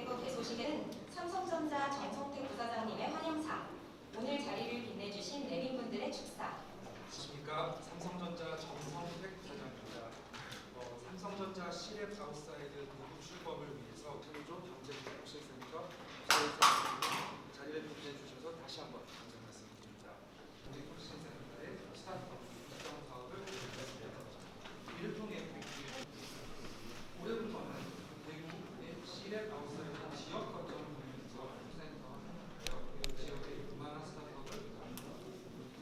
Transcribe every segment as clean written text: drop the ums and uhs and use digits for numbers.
그리고 개소식에는 삼성전자 정성택 부사장님의 환영사, 오늘 자리를 빛내주신 내빈분들의 축사. 안녕하십니까. 삼성전자 정성택 부사장입니다. 삼성전자 시랩 아웃사이드 노후 출범을 위해서 최초 경제기획 실센터 자리를 빛내주셔서 다시 한번 감사 말씀드립니다. 경제기획 실센터의 스타트업 육성 사업을 진행했습니다. 이를 통해 올해부터는 대구의 시랩 아웃사이드 지역 거점을 보면서 센터 지역의 그만한 스타트업을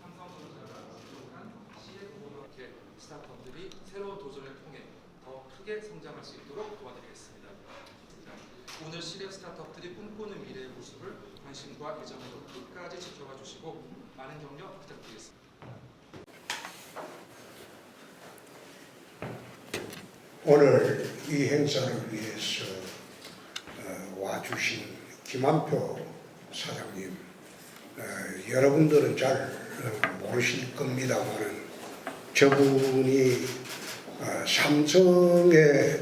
삼성전자가 부족한 시랩 이렇게 스타트업들이 새로운 도전을 통해 더 크게 성장할 수 있도록 도와드리겠습니다. 오늘 시랩 스타트업들이 꿈꾸는 미래의 모습을 관심과 애정으로 끝까지 지켜봐 주시고 많은 격려 부탁드리겠습니다. 오늘 이 행사를 위해서 와주신 김한표 사장님, 여러분들은 잘 모르실 겁니다만 저분이 삼성의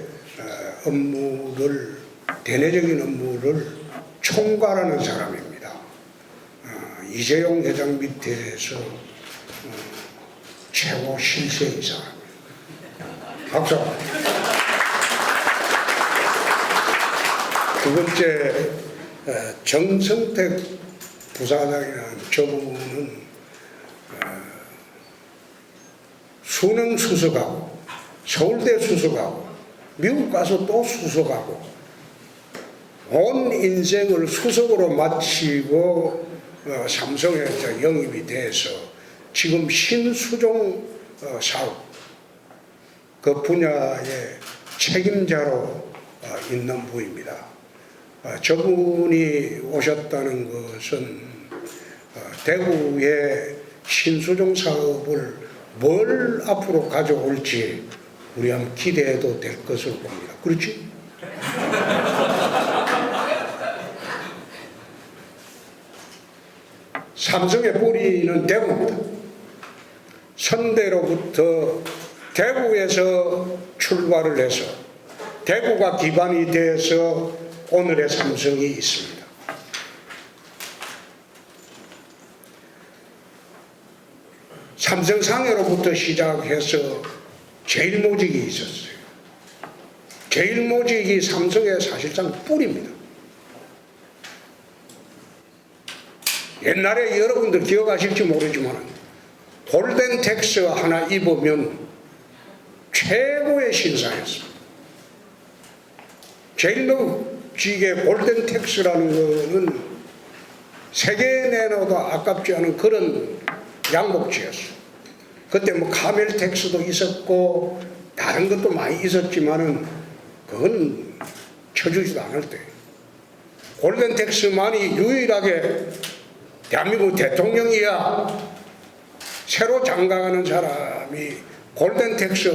업무를, 대내적인 업무를 총괄하는 사람입니다. 이재용 회장 밑에서 최고 실세인 사람. 박수. 두 번째, 정성택 부사장이라는 저분은 수능 수석하고 서울대 수석하고 미국 가서 또 수석하고 온 인생을 수석으로 마치고 삼성에 영입이 돼서 지금 신수종 사업 그 분야의 책임자로 있는 분입니다. 저분이 오셨다는 것은 대구의 신수종 사업을 뭘 앞으로 가져올지 우리 한번 기대해도 될 것으로 봅니다. 그렇지? 삼성의 뿌리는 대구입니다. 선대로부터 대구에서 출발을 해서 대구가 기반이 돼서 오늘의 삼성이 있습니다. 삼성 상해로부터 시작해서 제일모직이 있었어요. 제일모직이 삼성의 사실상 뿌리입니다. 옛날에 여러분들 기억하실지 모르지만 골덴텍스 하나 입으면 최고의 신사였습니다. 제일모직의 골덴텍스라는 것은 세계에 내놔도 아깝지 않은 그런 양복지였어요. 그때 뭐 카멜텍스도 있었고 다른 것도 많이 있었지만은 그건 쳐주지도 않을 때 골덴텍스만이 유일하게 대한민국 대통령이야 새로 장가가는 사람이 골덴텍스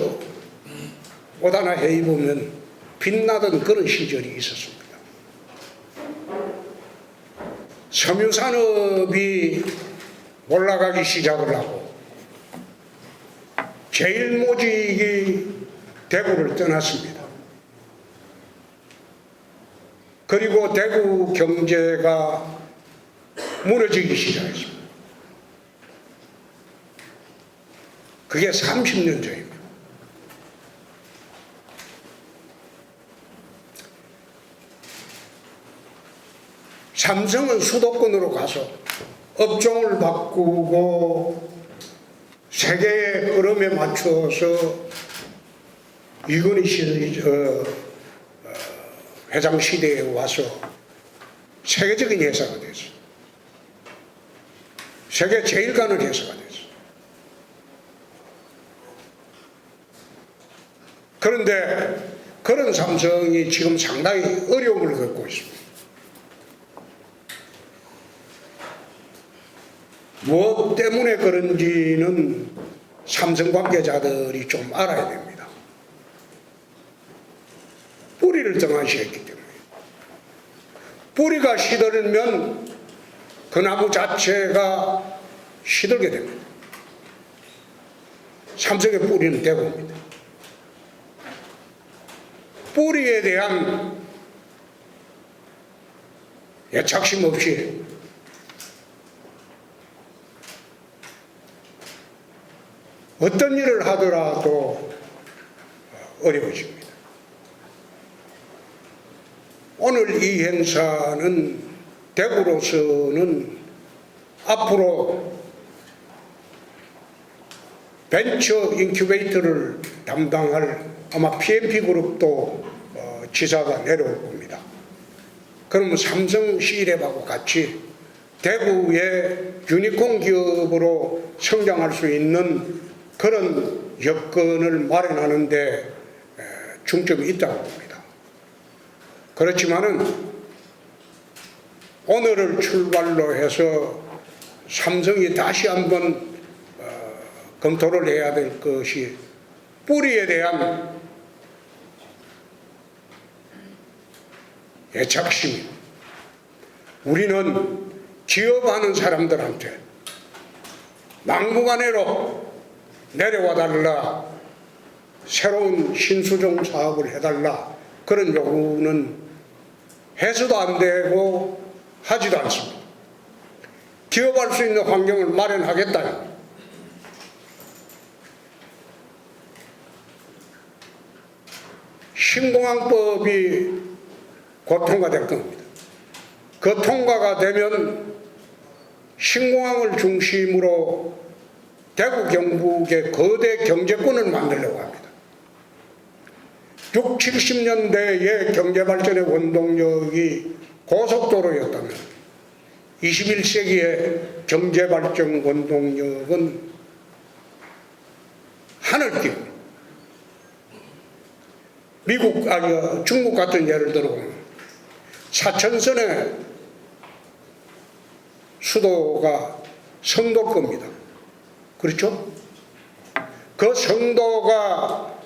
옷 하나 해 입으면 빛나던 그런 시절이 있었습니다. 섬유산업이 올라가기 시작을 하고 제일모직이 대구를 떠났습니다. 그리고 대구 경제가 무너지기 시작했습니다. 그게 30년 전입니다. 삼성은 수도권으로 가서 업종을 바꾸고 세계의 흐름에 맞춰서 이건희 회장 시대에 와서 세계적인 회사가 됐어요. 세계 제일 가는 회사가 됐어요. 그런데 그런 삼성이 지금 상당히 어려움을 겪고 있습니다. 무엇 때문에 그런지는 삼성 관계자들이 좀 알아야 됩니다. 뿌리를 등한시했기 때문에. 뿌리가 시들면 그 나무 자체가 시들게 됩니다. 삼성의 뿌리는 대구입니다. 뿌리에 대한 애착심 없이 어떤 일을 하더라도 어려워집니다. 오늘 이 행사는 대구로서는 앞으로 벤처 인큐베이터를 담당할 아마 PMP 그룹도 지사가 내려올 겁니다. 그러면 삼성 C랩하고 같이 대구의 유니콘 기업으로 성장할 수 있는 그런 여건을 마련하는 데 중점이 있다고 봅니다. 그렇지만은 오늘을 출발로 해서 삼성이 다시 한번 검토를 해야 될 것이 뿌리에 대한 애착심입니다. 우리는 기업하는 사람들한테 막무가내로 내려와 달라, 새로운 신수종 사업을 해달라, 그런 요구는 해서도 안 되고 하지도 않습니다. 기업할 수 있는 환경을 마련하겠다. 신공항법이 곧 통과될 겁니다. 그 통과가 되면 신공항을 중심으로 대구 경북의 거대 경제권을 만들려고 합니다. 60, 70년대의 경제발전의 원동력이 고속도로였다면 21세기의 경제발전 원동력은 하늘길. 중국 같은 예를 들어보면 사천선의 수도가 성도 겁니다. 그렇죠? 그 성도가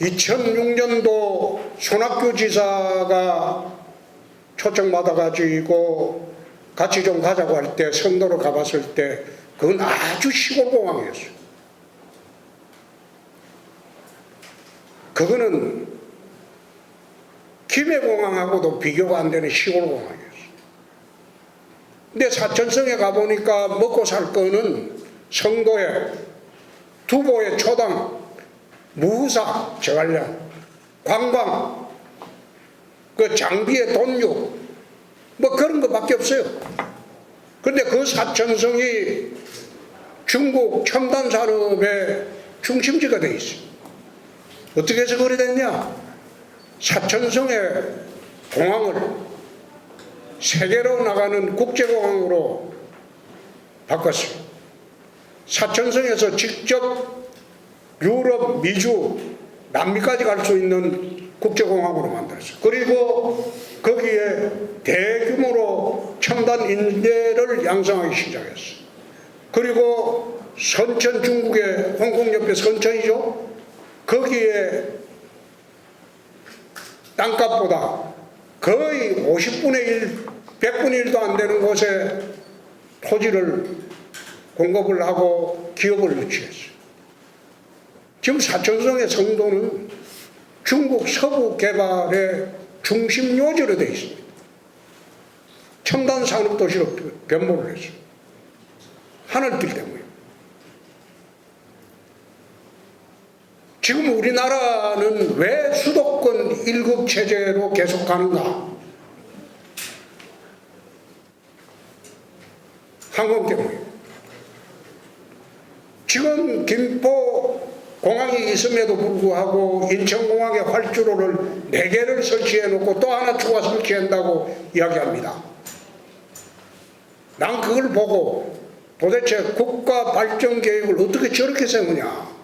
2006년도 손학규 지사가 초청받아가지고 같이 좀 가자고 할 때 성도로 가봤을 때 그건 아주 시골 공항이었어요. 그거는 김해공항하고도 비교가 안 되는 시골 공항이었어요. 근데 사천성에 가보니까 먹고 살 거는 성도에 두보의 초당, 무사, 저관련, 관광, 그 장비의 돈육, 뭐 그런 것밖에 없어요. 그런데 그 사천성이 중국 첨단 산업의 중심지가 돼 있어요. 어떻게 해서 그래 됐냐? 사천성의 공항을 세계로 나가는 국제공항으로 바꿨어요. 사천성에서 직접 유럽, 미주, 남미까지 갈 수 있는 국제공항으로 만들었어요. 그리고 거기에 대규모로 첨단 인재를 양성하기 시작했어요. 그리고 선천, 중국의 홍콩 옆에 선천이죠. 거기에 땅값보다 거의 50분의 1, 100분의 1도 안 되는 곳에 토지를 공급을 하고 기업을 유치했어요. 지금 사천성의 성도는 중국 서부 개발의 중심 요지로 되어 있습니다. 첨단 산업 도시로 변모를 했어요. 하늘길 때문에. 지금 우리나라는 왜 수도권 1급 체제로 계속 가는가? 항공 때문에. 지금 김포 공항이 있음에도 불구하고 인천공항에 활주로를 4개를 설치해 놓고 또 하나 추가 설치한다고 이야기합니다. 난 그걸 보고 도대체 국가 발전 계획을 어떻게 저렇게 세우냐.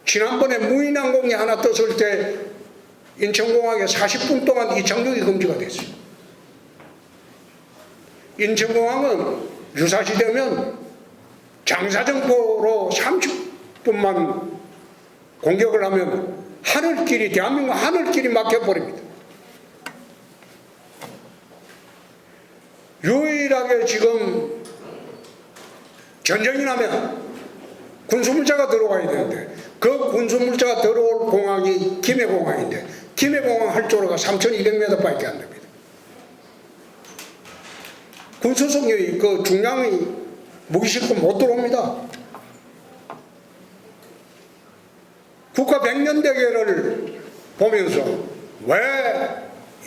지난번에 무인항공이 하나 떴을 때 인천공항에 40분 동안 이착륙이 금지가 됐어요. 인천공항은 유사시 되면 장사정포로 30분만 공격을 하면 하늘길이, 대한민국 하늘길이 막혀버립니다. 유일하게 지금 전쟁이 나면 군수물자가 들어와야 되는데 그 군수물자가 들어올 공항이 김해공항인데 김해공항 활주로가 3,200m 밖에 안 됩니다. 군수성이 그 중량이 무기 싣고 못 들어옵니다. 국가 100년 대계를 보면서 왜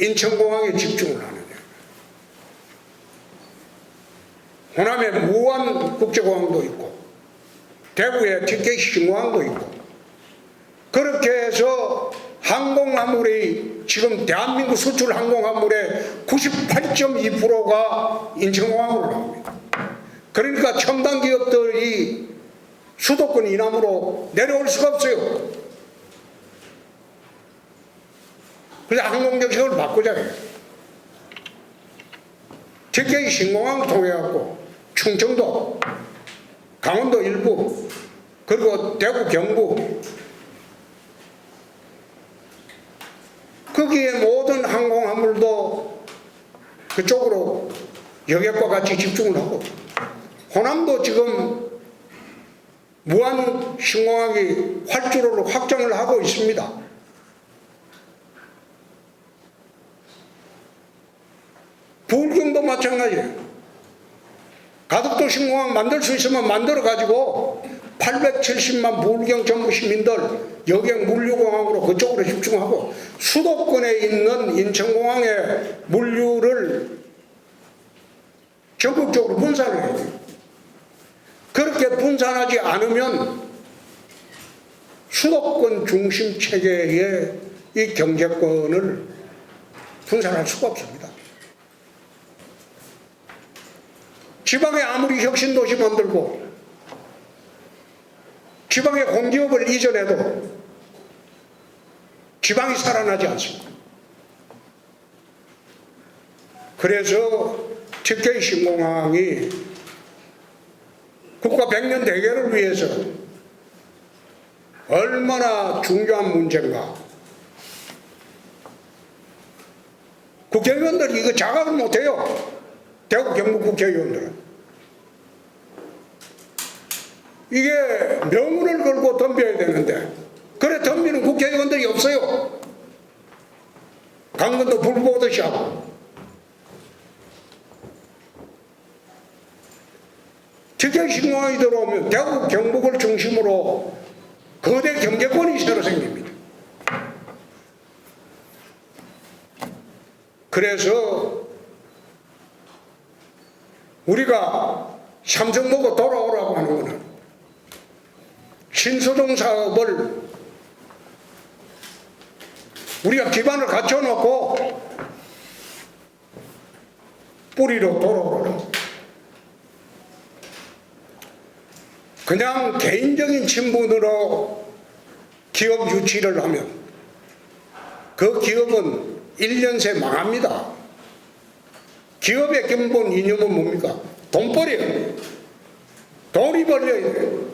인천공항에 집중을 하느냐. 호남에 무안국제공항도 있고 대구에 TK 신공항도 있고 그렇게 해서 항공화물이 지금 대한민국 수출 항공화물의 98.2%가 인천공항으로 나옵니다. 그러니까 첨단 기업들이 수도권 이남으로 내려올 수가 없어요. 그래서 항공정책을 바꾸자. TK 신공항 통해갖고 충청도, 강원도 일부, 그리고 대구, 경북 거기에 모든 항공화물도 그쪽으로 여객과 같이 집중을 하고 호남도 지금 무안 신공항이 활주로로 확장을 하고 있습니다. 부울경도 마찬가지예요. 가덕도 신공항 만들 수 있으면 만들어가지고 870만 부울경 전부 시민들 여객 물류공항으로 그쪽으로 집중하고 수도권에 있는 인천공항에 물류를 전국적으로 분산을 해야 돼요. 그렇게 분산하지 않으면 수도권 중심 체계의 이 경제권을 분산할 수가 없습니다. 지방에 아무리 혁신도시 만들고 지방에 공기업을 이전해도 지방이 살아나지 않습니다. 그래서 TK 신공항이 국가 100년 대계를 위해서 얼마나 중요한 문제인가. 국회의원들이 이거 자각을 못해요. 대구 경북 국회의원들은. 이게 명운을 걸고 덤벼야 되는데 그래 덤비는 국회의원들이 없어요. 강건도 불 보듯이 하고. TK 신공항이 들어오면 대구 경북을 중심으로 거대 경제권이 새로 생깁니다. 그래서 우리가 삼성 보고 돌아오라고 하는 것은 신소동 사업을 우리가 기반을 갖춰놓고 뿌리로 돌아오라. 그냥 개인적인 친분으로 기업 유치를 하면 그 기업은 1년 새 망합니다. 기업의 근본 이념은 뭡니까? 돈벌이에요. 돈이 벌려야 돼요.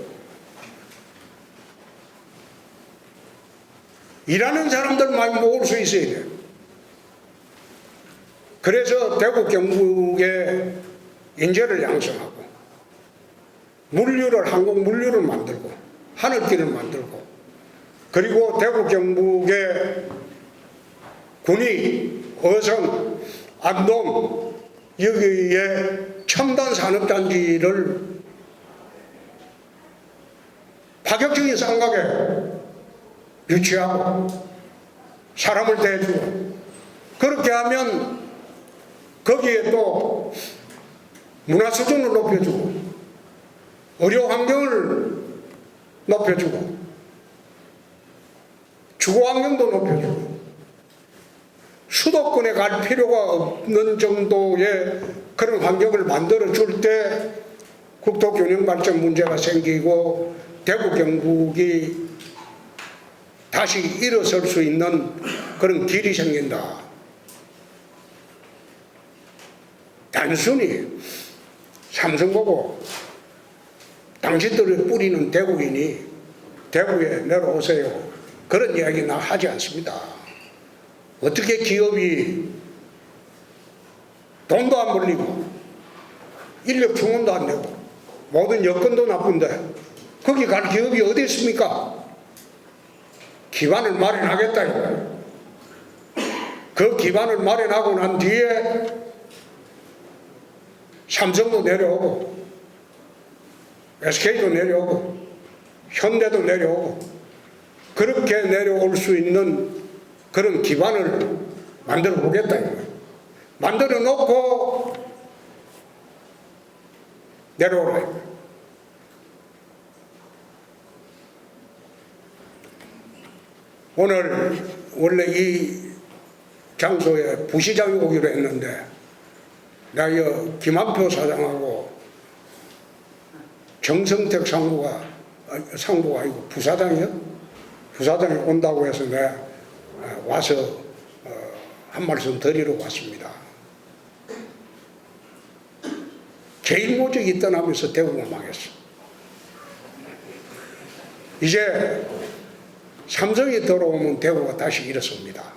일하는 사람들 많이 모을 수 있어야 돼요. 그래서 대구 경북에 인재를 양성하고 물류를 항공 물류를 만들고 하늘길을 만들고 그리고 대구 경북의 군위, 어성, 안동 여기에 첨단 산업단지를 파격적인 상각에 유치하고 사람을 대주고 그렇게 하면 거기에 또 문화 수준을 높여주고 의료 환경을 높여주고 주거 환경도 높여주고 수도권에 갈 필요가 없는 정도의 그런 환경을 만들어줄 때 국토균형 발전 문제가 생기고 대구 경북이 다시 일어설 수 있는 그런 길이 생긴다. 단순히 삼성 보고 당신들의 뿌리는 대구이니 대구에 내려오세요. 그런 이야기는 하지 않습니다. 어떻게 기업이 돈도 안 벌리고 인력 충원도 안 되고 모든 여건도 나쁜데 거기 갈 기업이 어디 있습니까? 기반을 마련하겠다 이거예요. 그 기반을 마련하고 난 뒤에 삼성도 내려오고 SK도 내려오고 현대도 내려오고 그렇게 내려올 수 있는 그런 기반을 만들어 보겠다 이거예요. 만들어 놓고 내려오라 이거예요. 오늘 원래 이 장소에 부시장이 오기로 했는데 내가 이 김한표 사장하고 정성택 상무가 아니고 부사장이요? 부사장이 온다고 해서 내가 와서 한 말씀 드리러 왔습니다. 제일모직이 떠나면서 대구가 망했어. 이제 삼성이 들어오면 대구가 다시 일어섭니다.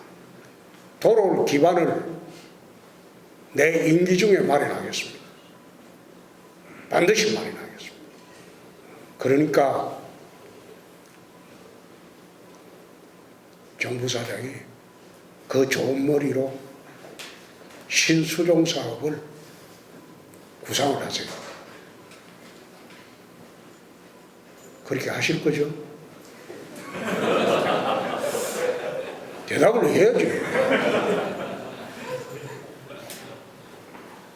돌아올 기반을 내 임기 중에 마련하겠습니다. 반드시 마련하겠습니다. 그러니까 정부 사장이 그 좋은 머리로 신수종 사업을 구상을 하세요. 그렇게 하실 거죠? 대답을 해야지.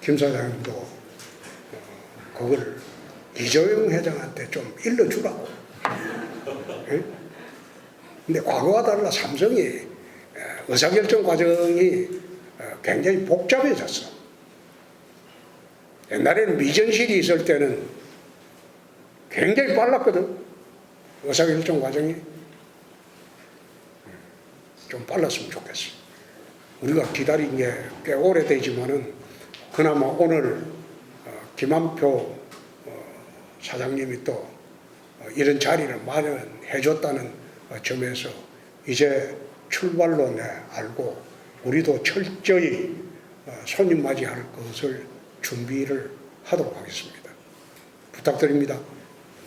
김 사장님도 그걸 이재용 회장한테 좀 일러주라고. 근데 과거와 달라 삼성이 의사결정 과정이 굉장히 복잡해졌어. 옛날에는 미전실이 있을 때는 굉장히 빨랐거든. 의사결정 과정이 좀 빨랐으면 좋겠어. 우리가 기다린 게 꽤 오래되지만은 그나마 오늘 김한표 사장님이 또 이런 자리를 마련해 줬다는 점에서 이제 출발로 알고 우리도 철저히 손님 맞이할 것을 준비를 하도록 하겠습니다. 부탁드립니다.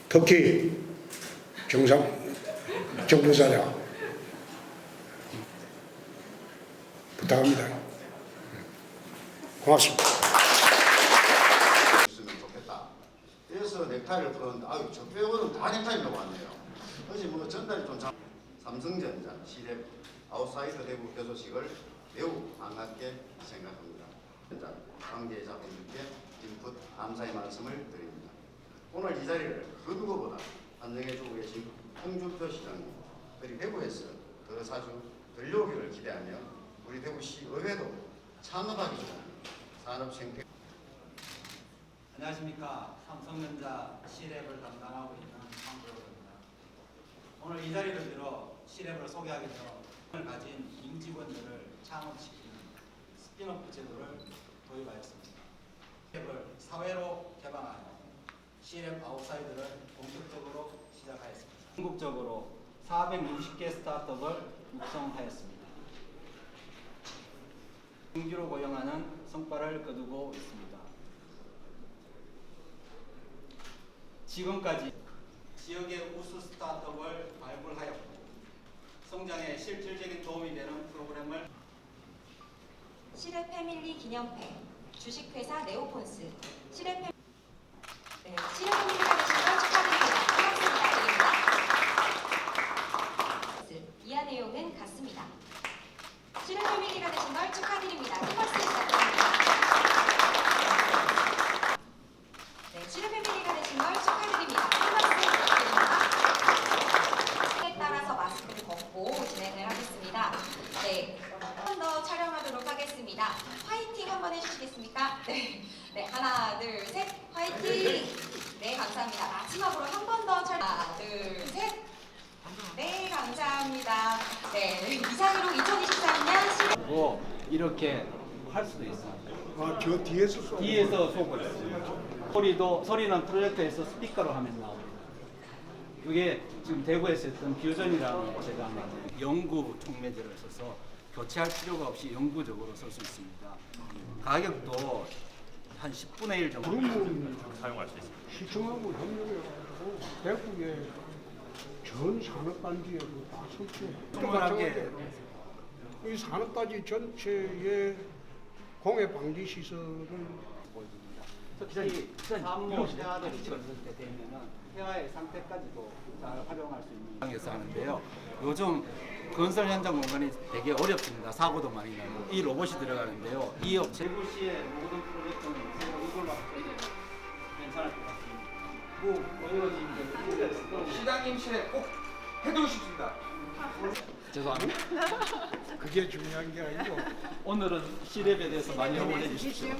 특히 정부사장 부탁합니다. 고맙습니다. 있으면 좋겠다. 그래서 넥타이를 풀었는데 아유 저 빼고는 다 넥타이라고 왔네요. 어제 뭐 전달이 좀 삼성전자 시랩 아웃사이더 대구 개소식을 매우 반갑게 생각합니다. 관계자분들께 인풋 감사의 말씀을 드립니다. 오늘 이 자리를 그 누구보다 환영해주고 계신 홍준표 시장님 그리고 대구에서 더 자주 들려오기를 기대하며 우리 대구시 의회도 창업하기 좋은 산업 생태. 안녕하십니까. 삼성전자 C랩을 담당하고 있는 황보혁입니다. 오늘 이 자리를 빌어 C랩을 소개하기 위해서 오늘 가진 임직원들을 창업시키는 스피너프 제도를 도입하였습니다. C랩을 사회로 개방하여 C랩 아웃사이드를 본격적으로 시작하였습니다. 전국적으로 460개 스타트업을 육성하였습니다. 신규로 고용하는 성과를 거두고 있습니다. 지금까지 지역의 우수 스타트업을 발굴하였고 성장에 실질적인 도움이 되는 프로그램을 시랩 패밀리 기념회 주식회사 네오폰스 시랩 패밀리가 되신 걸 축하드립니다. 고맙습니다. 이하 내용은 같습니다. 시랩 패밀리가 되신 걸 축하드립니다. 큰 박수 부탁드립니다. 네, 시랩 패밀리가 되신 걸 축하드립니다. 큰 박수 부탁드립니다. 에 따라서 마스크를 벗고 진행을 하겠습니다. 네, 한 번 더 촬영하도록 하겠습니다. 화이팅 한번 해주시겠습니까? 네, 네, 하나, 둘, 셋, 화이팅! 네, 감사합니다. 마지막으로 한 번 더 촬영. 하나, 둘, 셋. 네, 감사합니다. 네, 이상으로 2023년 뭐 이렇게 할 수도 있어요. 아, 저 뒤에서 쏘고 있어요. 소리는 프로젝터에서 스피커로 하면 나옵니다. 이게 지금 대구에서 했던 뷰전이라는 제가 영구 촉매제를 써서 교체할 필요가 없이 영구적으로 쓸 수 있습니다. 가격도 한 10분의 1 정도 사용할 수 있습니다. 시청하고 협력해가지고 대구에 전 산업단지에 다 설치해. 충분하게 이 산업단지 전체에 공해 방지 시설을 보여줍니다. 특히 산모 폐하들이 찍었을 때 되면은 폐하의 상태까지도 잘 활용할 수 있는 상황에서 하는데요. 요즘 건설 현장 공간이 되게 어렵습니다. 사고도 많이 나고 이 로봇이 들어가는데요. 이 업체 대구시의 모든 프로젝트는 이걸로 하면 괜찮을 것 같습니다. 뭐 의원님들 시장님 실에 꼭 해두고 싶습니다. 죄송합니다. 그게 중요한 게 아니고 오늘은 시랩에 대해서 많이 응원해 주십시오.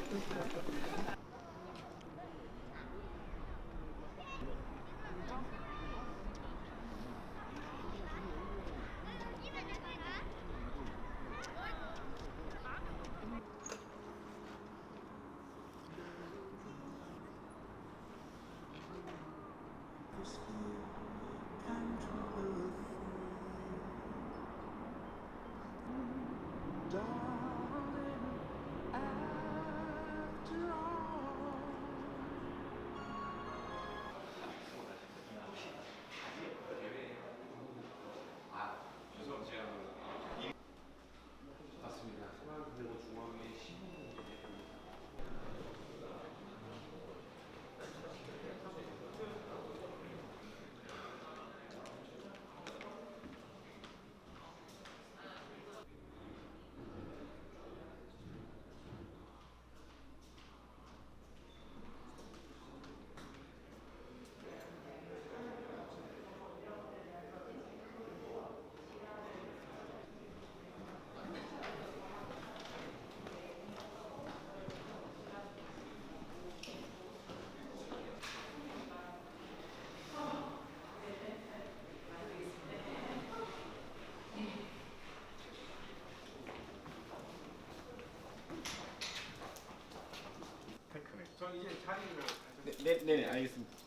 저 이제 자리를 네, 알겠습니다.